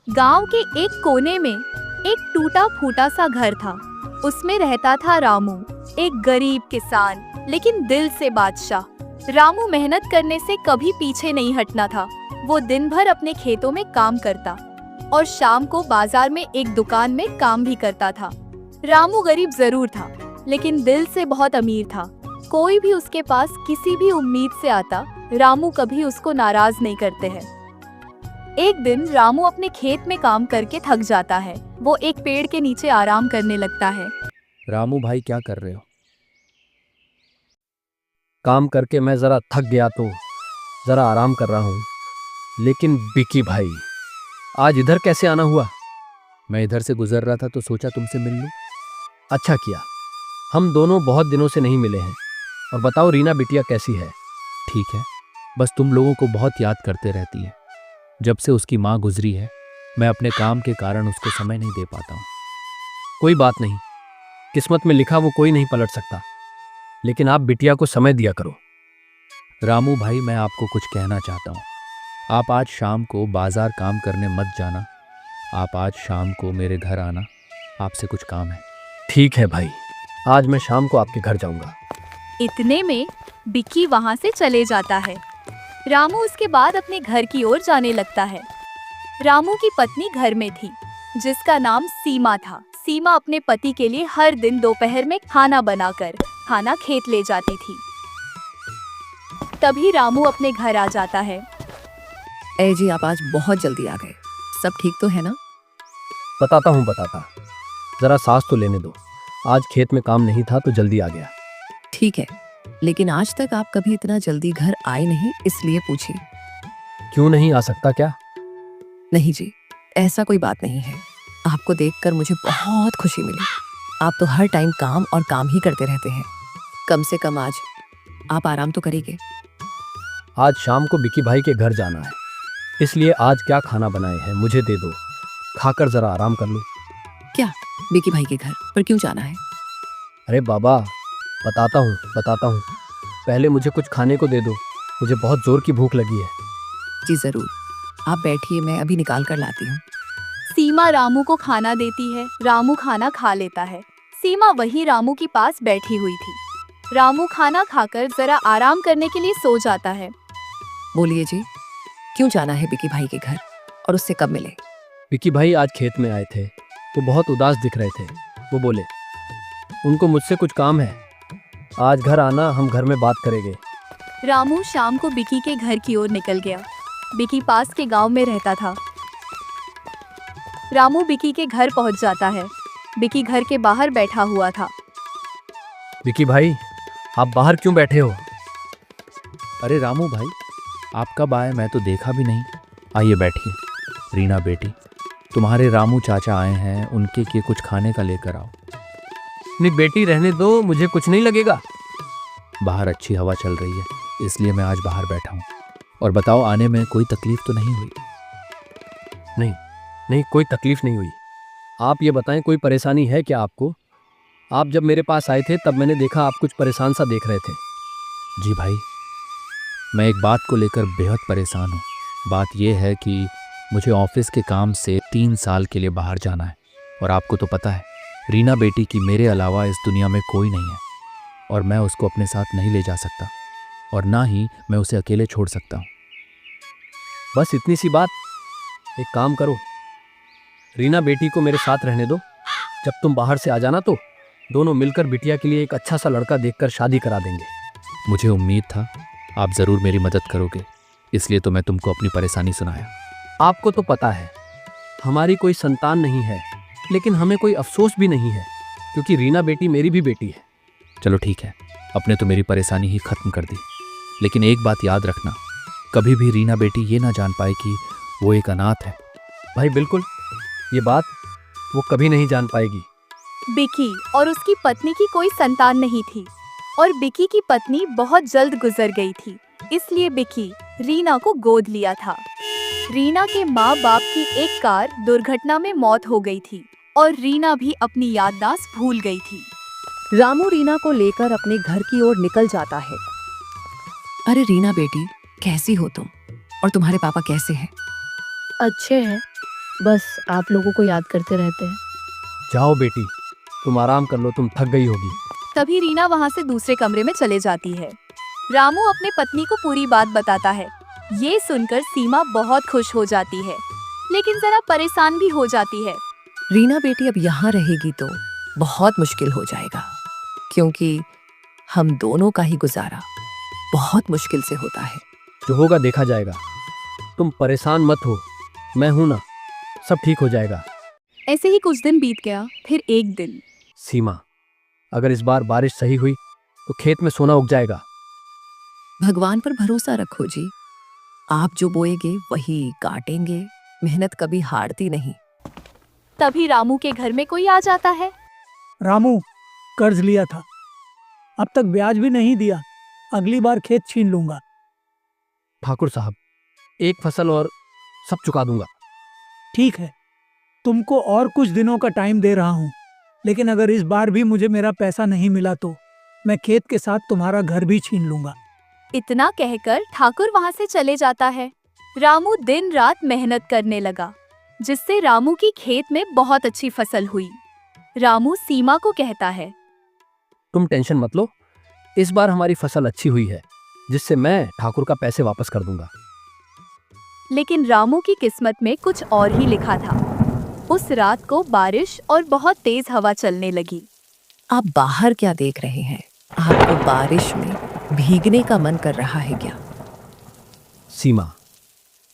गांव के एक कोने में एक टूटा फूटा सा घर था। उसमें रहता था रामू, एक गरीब किसान लेकिन दिल से बादशाह। रामू मेहनत करने से कभी पीछे नहीं हटना था। वो दिन भर अपने खेतों में काम करता और शाम को बाजार में एक दुकान में काम भी करता था। रामू गरीब जरूर था लेकिन दिल से बहुत अमीर था। कोई भी उसके पास किसी भी उम्मीद से आता, रामू कभी उसको नाराज नहीं करते हैं। एक दिन रामू अपने खेत में काम करके थक जाता है। वो एक पेड़ के नीचे आराम करने लगता है। रामू भाई क्या कर रहे हो? काम करके मैं जरा थक गया तो जरा आराम कर रहा हूँ। लेकिन बिकी भाई, आज इधर कैसे आना हुआ? मैं इधर से गुजर रहा था तो सोचा तुमसे मिल लूं। अच्छा किया, हम दोनों बहुत दिनों से नहीं मिले हैं। और बताओ रीना बिटिया कैसी है? ठीक है, बस तुम लोगों को बहुत याद करते रहती है। जब से उसकी माँ गुजरी है, मैं अपने काम के कारण उसको समय नहीं दे पाता हूँ। कोई बात नहीं, किस्मत में लिखा वो कोई नहीं पलट सकता, लेकिन आप बिटिया को समय दिया करो। रामू भाई, मैं आपको कुछ कहना चाहता हूँ। आप आज शाम को बाजार काम करने मत जाना। आप आज शाम को मेरे घर आना, आपसे कुछ काम है। ठीक है भाई, आज मैं शाम को आपके घर जाऊंगा। इतने में बिक्की वहाँ से चले जाता है। रामू उसके बाद अपने घर की ओर जाने लगता है। रामू की पत्नी घर में थी, जिसका नाम सीमा था। सीमा अपने पति के लिए हर दिन दोपहर में खाना बनाकर खाना खेत ले जाती थी। तभी रामू अपने घर आ जाता है। ए जी, आप आज बहुत जल्दी आ गए। सब ठीक तो है ना? बताता हूँ बताता, जरा सांस तो लेने दो। आज खेत में काम नहीं था तो जल्दी आ गया। ठीक है, लेकिन आज तक आप कभी इतना जल्दी घर आए नहीं, इसलिए पूछी। क्यों नहीं आ सकता क्या? नहीं जी, ऐसा कोई बात नहीं है। आपको देखकर मुझे बहुत खुशी मिली। आप तो हर टाइम काम और काम ही करते रहते हैं। कम से कम आज आप आराम तो करेंगे। आज शाम को बिकी भाई के घर जाना है, इसलिए आज क्या खाना बनाए हैं मुझे दे दो, खाकर जरा आराम कर लूं। क्या बिकी भाई के घर पर क्यों जाना है? अरे बाबा, बताता हूँ, पहले मुझे कुछ खाने को दे दो, मुझे बहुत जोर की भूख लगी है। जी जरूर, आप बैठिए, मैं अभी निकाल कर लाती हूँ। सीमा रामू को खाना देती है। रामू खाना खा लेता है। सीमा वही रामू के पास बैठी हुई थी। रामू खाना खाकर जरा आराम करने के लिए सो जाता है। बोलिए जी, क्यों जाना है बिकी भाई के घर और उससे कब मिले? बिकी भाई आज खेत में आए थे, वो बहुत उदास दिख रहे थे। वो बोले उनको मुझसे कुछ काम है, आज घर आना, हम घर में बात करेंगे। रामू शाम को बिकी के घर की ओर निकल गया। बिकी पास के गांव में रहता था। रामू बिकी के घर पहुंच जाता है। बिकी घर के बाहर बैठा हुआ था। बिकी भाई, आप बाहर क्यों बैठे हो? अरे रामू भाई, आप कब आए? मैं तो देखा भी नहीं। आइए बैठिए। रीना बेटी, तुम्हारे रामू चाचा आए हैं, उनके लिए कुछ खाने का लेकर आओ। नहीं बेटी, रहने दो, मुझे कुछ नहीं लगेगा। बाहर अच्छी हवा चल रही है, इसलिए मैं आज बाहर बैठा हूँ। और बताओ, आने में कोई तकलीफ तो नहीं हुई? नहीं, कोई तकलीफ नहीं हुई। आप ये बताएं, कोई परेशानी है क्या आपको? आप जब मेरे पास आए थे तब मैंने देखा आप कुछ परेशान सा देख रहे थे। जी भाई, मैं एक बात को लेकर बेहद परेशान हूँ। बात यह है कि मुझे ऑफिस के काम से 3 साल के लिए बाहर जाना है। और आपको तो पता है, रीना बेटी की मेरे अलावा इस दुनिया में कोई नहीं है, और मैं उसको अपने साथ नहीं ले जा सकता, और ना ही मैं उसे अकेले छोड़ सकता हूँ। बस इतनी सी बात। एक काम करो, रीना बेटी को मेरे साथ रहने दो। जब तुम बाहर से आ जाना तो दोनों मिलकर बिटिया के लिए एक अच्छा सा लड़का देखकर शादी करा देंगे। मुझे उम्मीद था आप ज़रूर मेरी मदद करोगे, इसलिए तो मैं तुमको अपनी परेशानी सुनाया। आपको तो पता है हमारी कोई संतान नहीं है, लेकिन हमें कोई अफसोस भी नहीं है, क्योंकि रीना बेटी मेरी भी बेटी है। चलो ठीक है, अपने तो मेरी परेशानी ही खत्म कर दी, लेकिन एक बात याद रखना, कभी भी रीना बेटी ये ना जान पाए कि वो एक अनाथ है। भाई बिल्कुल, ये बात वो कभी नहीं जान पाएगी। बिकी और उसकी पत्नी की कोई संतान नहीं थी, और बिकी की पत्नी बहुत जल्द गुजर गई थी, इसलिए बिकी रीना को गोद लिया था। रीना के माँ बाप की एक कार दुर्घटना में मौत हो गई थी, और रीना भी अपनी याददाश्त भूल गई थी। रामू रीना को लेकर अपने घर की ओर निकल जाता है। अरे रीना बेटी, कैसी हो तुम? और तुम्हारे पापा कैसे हैं? अच्छे हैं, बस आप लोगों को याद करते रहते हैं। जाओ बेटी, तुम आराम कर लो, तुम थक गई होगी। तभी रीना वहाँ से दूसरे कमरे में चले जाती है। रामू अपने पत्नी को पूरी बात बताता है। ये सुनकर सीमा बहुत खुश हो जाती है, लेकिन जरा परेशान भी हो जाती है। रीना बेटी अब यहाँ रहेगी तो बहुत मुश्किल हो जाएगा, क्योंकि हम दोनों का ही गुजारा बहुत मुश्किल से होता है। जो होगा देखा जाएगा, तुम परेशान मत हो, मैं हूं ना, सब ठीक हो जाएगा। ऐसे ही कुछ दिन बीत गया। फिर एक दिन सीमा, अगर इस बार बारिश सही हुई तो खेत में सोना उग जाएगा। भगवान पर भरोसा रखो जी, आप जो बोएगे वही काटेंगे, मेहनत कभी हारती नहीं। तभी रामू के घर में कोई आ जाता है। रामू, कर्ज लिया था, अब तक ब्याज भी नहीं दिया, अगली बार खेत छीन लूंगा। ठाकुर साहब, एक फसल और सब चुका दूंगा। ठीक है, तुमको और कुछ दिनों का टाइम दे रहा हूँ, लेकिन अगर इस बार भी मुझे मेरा पैसा नहीं मिला तो मैं खेत के साथ तुम्हारा घर भी छीन लूंगा। इतना कहकर ठाकुर वहाँ से चले जाता है। रामू दिन रात मेहनत करने लगा, जिससे रामू की खेत में बहुत अच्छी फसल हुई। रामू सीमा को कहता है, तुम टेंशन मत लो, इस बार हमारी फसल अच्छी हुई है, जिससे मैं ठाकुर का पैसे वापस कर दूंगा। लेकिन रामू की किस्मत में कुछ और ही लिखा था। उस रात को बारिश और बहुत तेज हवा चलने लगी। आप बाहर क्या देख रहे हैं? आपको बारिश में भीगने का मन कर रहा है क्या? सीमा,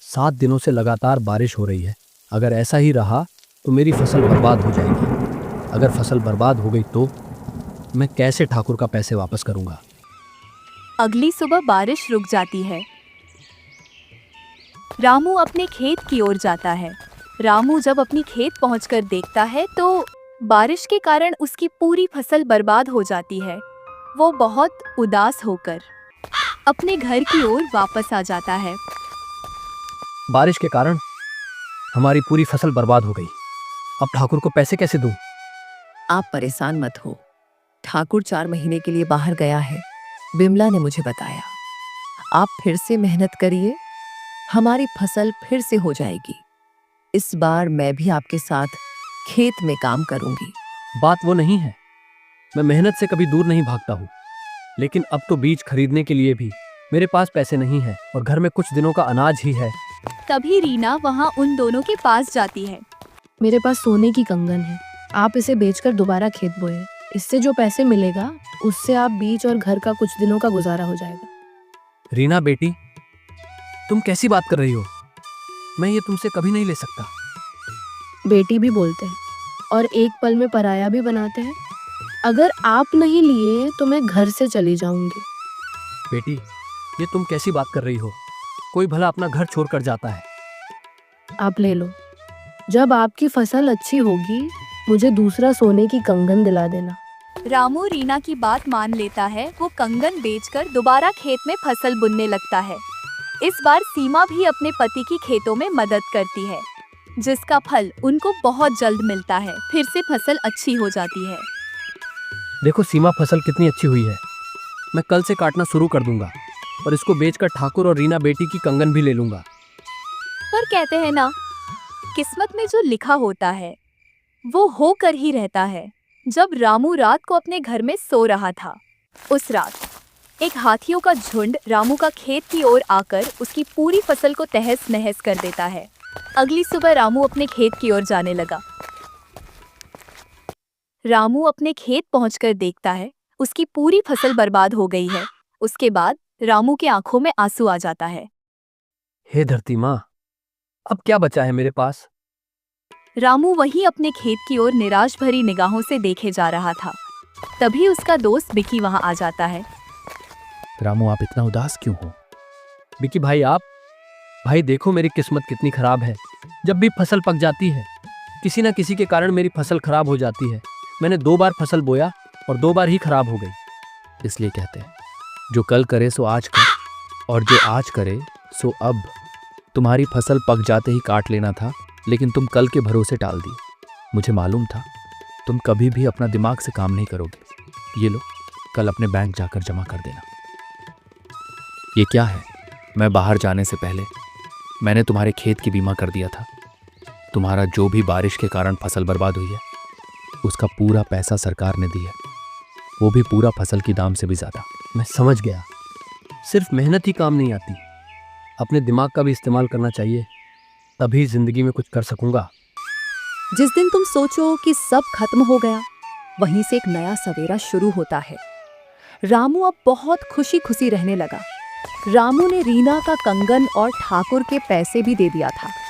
7 दिनों से लगातार बारिश हो रही है, अगर ऐसा ही रहा तो मेरी फसल बर्बाद हो जाएगी। अगर फसल बर्बाद हो गई तो मैं कैसे ठाकुर का पैसे वापस करूंगा? अगली सुबह बारिश रुक जाती है। रामू अपने खेत की ओर जाता है। रामू जब अपनी खेत पहुंचकर देखता है तो बारिश के कारण उसकी पूरी फसल बर्बाद हो जाती है। वो बहुत उदास होकर अपने घर की ओर वापस आ जाता है। बारिश के कारण हमारी पूरी फसल बर्बाद हो गई, अब ठाकुर को पैसे कैसे दूं? आप परेशान मत हो, ठाकुर 4 महीने के लिए बाहर गया है, बिमला ने मुझे बताया। आप फिर से मेहनत करिए, हमारी फसल फिर से हो जाएगी। इस बार मैं भी आपके साथ खेत में काम करूंगी। बात वो नहीं है, मैं मेहनत से कभी दूर नहीं भागता हूँ, लेकिन अब तो बीज खरीदने के लिए भी मेरे पास पैसे नहीं है और घर में कुछ दिनों का अनाज ही है। तभी रीना वहाँ उन दोनों के पास जाती है। मेरे पास सोने की कंगन है, आप इसे बेचकर दोबारा खेत बोए। इससे जो पैसे मिलेगा उससे आप बीज और घर का कुछ दिनों का गुजारा हो जाएगा। रीना बेटी, तुम कैसी बात कर रही हो? मैं ये तुमसे कभी नहीं ले सकता। बेटी भी बोलते हैं और एक पल में पराया भी बनाते हैं। अगर आप नहीं लिए तो मैं घर से चली जाऊंगी। बेटी, ये तुम कैसी बात कर रही हो? कोई भला अपना घर छोड़कर जाता है? आप ले लो, जब आपकी फसल अच्छी होगी मुझे दूसरा सोने की कंगन दिला देना। रामू रीना की बात मान लेता है। वो कंगन बेचकर दोबारा खेत में फसल बुनने लगता है। इस बार सीमा भी अपने पति की खेतों में मदद करती है, जिसका फल उनको बहुत जल्द मिलता है। फिर से फसल अच्छी हो जाती है। देखो सीमा, फसल कितनी अच्छी हुई है। मैं कल से काटना शुरू कर दूंगा और इसको बेचकर ठाकुर और रीना बेटी की कंगन भी ले लूंगा। पर कहते हैं ना, किस्मत में जो लिखा होता है वो होकर ही रहता है। जब रामू रात को अपने घर में सो रहा था, उस रात एक हाथियों का झुंड रामू का खेत की ओर आकर उसकी पूरी फसल को तहस नहस कर देता है। अगली सुबह रामू अपने खेत की ओर जाने लगा। रामू अपने खेत पहुंचकर देखता है उसकी पूरी फसल बर्बाद हो गई है। उसके बाद रामू के आंखों में आंसू आ जाता है। हे धरती माँ, अब क्या बचा है मेरे पास? रामू वही अपने खेत की ओर निराश भरी निगाहों से देखे जा रहा था। तभी उसका दोस्त बिकी वहां आ जाता है। रामू, आप इतना उदास क्यों हो? बिकी भाई, आप भाई देखो मेरी किस्मत कितनी खराब है। जब भी फसल पक जाती है, किसी न किसी के कारण मेरी फसल खराब हो जाती है। मैंने 2 बार फसल बोया और 2 बार ही खराब हो गई। इसलिए कहते हैं, जो कल करे सो आज कर, और जो आज करे सो अब। तुम्हारी फसल पक जाते ही काट लेना था, लेकिन तुम कल के भरोसे टाल दी। मुझे मालूम था तुम कभी भी अपना दिमाग से काम नहीं करोगे। ये लो, कल अपने बैंक जाकर जमा कर देना। ये क्या है? मैं बाहर जाने से पहले मैंने तुम्हारे खेत की बीमा कर दिया था। तुम्हारा जो भी बारिश के कारण फसल बर्बाद हुई है उसका पूरा पैसा सरकार ने दिया, वो भी पूरा फसल की दाम से भी ज्यादा। मैं समझ गया, सिर्फ मेहनत ही काम नहीं आती, अपने दिमाग का भी इस्तेमाल करना चाहिए, तभी जिंदगी में कुछ कर सकूंगा। जिस दिन तुम सोचो कि सब खत्म हो गया, वहीं से एक नया सवेरा शुरू होता है। रामू अब बहुत खुशी खुशी रहने लगा। रामू ने रीना का कंगन और ठाकुर के पैसे भी दे दिया था।